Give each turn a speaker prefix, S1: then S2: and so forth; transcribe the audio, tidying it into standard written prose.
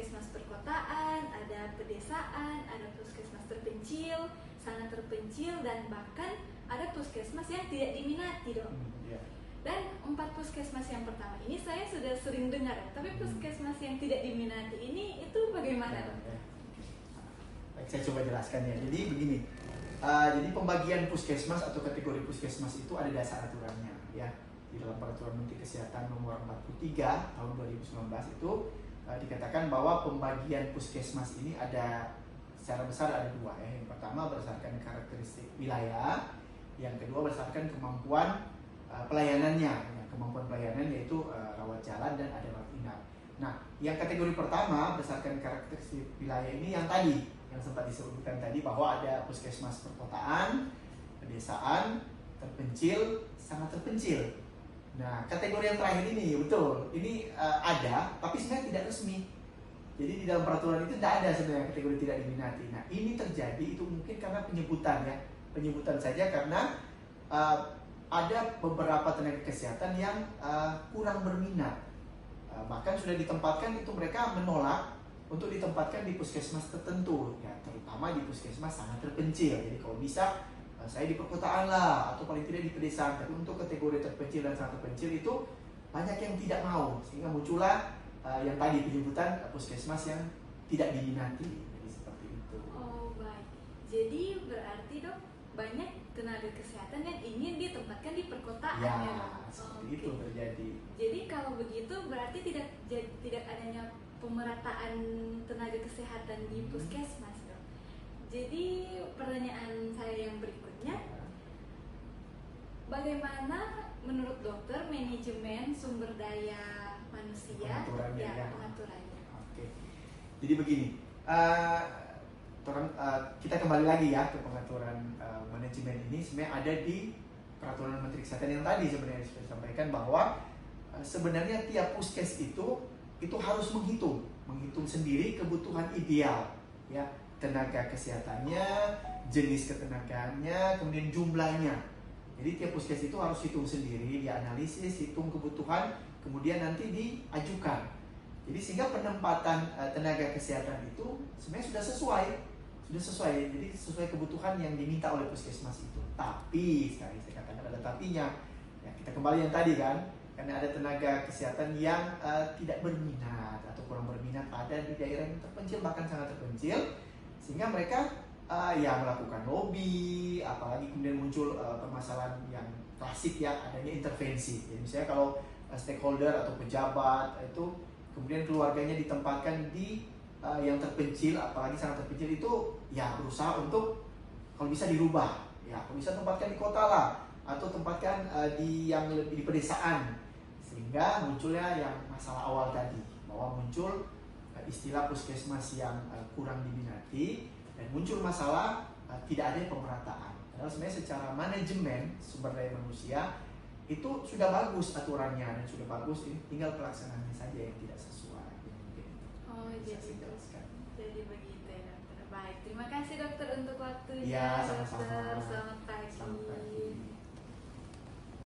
S1: puskesmas perkotaan, ada pedesaan, ada puskesmas terpencil, sangat terpencil, dan bahkan ada puskesmas yang tidak diminati, Dok. Dan 4 puskesmas yang pertama ini saya sudah sering dengar, tapi puskesmas yang tidak diminati ini itu bagaimana, Dok?
S2: Baik, saya coba jelaskan ya. Jadi begini, jadi pembagian puskesmas atau kategori puskesmas itu ada dasar aturannya ya. Di dalam Peraturan Menteri Kesehatan Nomor 43 tahun 2019 itu dikatakan bahwa pembagian puskesmas ini ada secara besar ada 2 ya. Yang pertama berdasarkan karakteristik wilayah, yang kedua berdasarkan kemampuan pelayanannya. Kemampuan pelayanan yaitu rawat jalan dan ada rawat inap. Nah, yang kategori pertama berdasarkan karakteristik wilayah ini yang tadi yang sempat disebutkan tadi bahwa ada puskesmas perkotaan, pedesaan, terpencil, sangat terpencil. Nah, kategori yang terakhir ini betul, ini ada, tapi sebenarnya tidak resmi. Jadi di dalam peraturan itu tidak ada sebenarnya kategori tidak diminati. Nah, ini terjadi itu mungkin karena penyebutan ya, penyebutan saja karena ada beberapa tenaga kesehatan yang kurang berminat. Bahkan sudah ditempatkan itu mereka menolak untuk ditempatkan di puskesmas tertentu, ya terutama di puskesmas sangat terpencil. Jadi kalau bisa saya di perkotaan lah, atau paling tidak di pedesaan. Tapi untuk kategori terpencil dan sangat terpencil itu banyak yang tidak mau, sehingga muncullah yang tadi penyebutan puskesmas yang tidak diminati. Jadi seperti itu.
S1: Oh baik, jadi berarti, Dok, banyak tenaga kesehatan yang ingin ditempatkan di perkotaan
S2: ya,
S1: ya, Dok?
S2: seperti itu terjadi.
S1: Jadi kalau begitu berarti tidak adanya pemerataan tenaga kesehatan di puskesmas, Dok. Jadi pertanyaan saya yang berikutnya, bagaimana menurut dokter manajemen sumber daya manusia pengaturannya?
S2: Oke. Jadi begini, kita kembali lagi ya ke pengaturan manajemen ini sebenarnya ada di Peraturan Menteri Kesehatan yang tadi sebenarnya sudah disampaikan bahwa sebenarnya tiap puskes itu harus menghitung sendiri kebutuhan ideal ya, tenaga kesehatannya, jenis ketenagaannya, kemudian jumlahnya. Jadi tiap puskes itu harus hitung sendiri, dianalisis, hitung kebutuhan, kemudian nanti diajukan. Jadi sehingga penempatan tenaga kesehatan itu sebenarnya sudah sesuai, jadi sesuai kebutuhan yang diminta oleh puskesmas itu. Tapi sekali saya katakan ada tapinya. Ya, kita kembali yang tadi kan, karena ada tenaga kesehatan yang tidak berminat atau kurang berminat ada di daerah yang terpencil bahkan sangat terpencil, sehingga mereka ya melakukan lobby, apalagi kemudian muncul permasalahan yang klasik ya, adanya intervensi. Jadi misalnya kalau stakeholder atau pejabat itu kemudian keluarganya ditempatkan di yang terpencil, apalagi sangat terpencil itu ya berusaha untuk kalau bisa dirubah, ya kalau bisa tempatkan di kota lah, atau tempatkan di yang lebih di pedesaan, sehingga munculnya yang masalah awal tadi bahwa muncul istilah puskesmas yang kurang diminati dan muncul masalah tidak ada pemerataan. Padahal sebenarnya secara manajemen sumber daya manusia itu sudah bagus aturannya dan sudah bagus, ini tinggal pelaksanaannya saja yang tidak sesuai.
S1: Oh jadi begitu ya, Dokter. Baik, terima kasih Dokter untuk waktunya.
S2: Ya, sama-sama.
S1: Dokter, selamat pagi.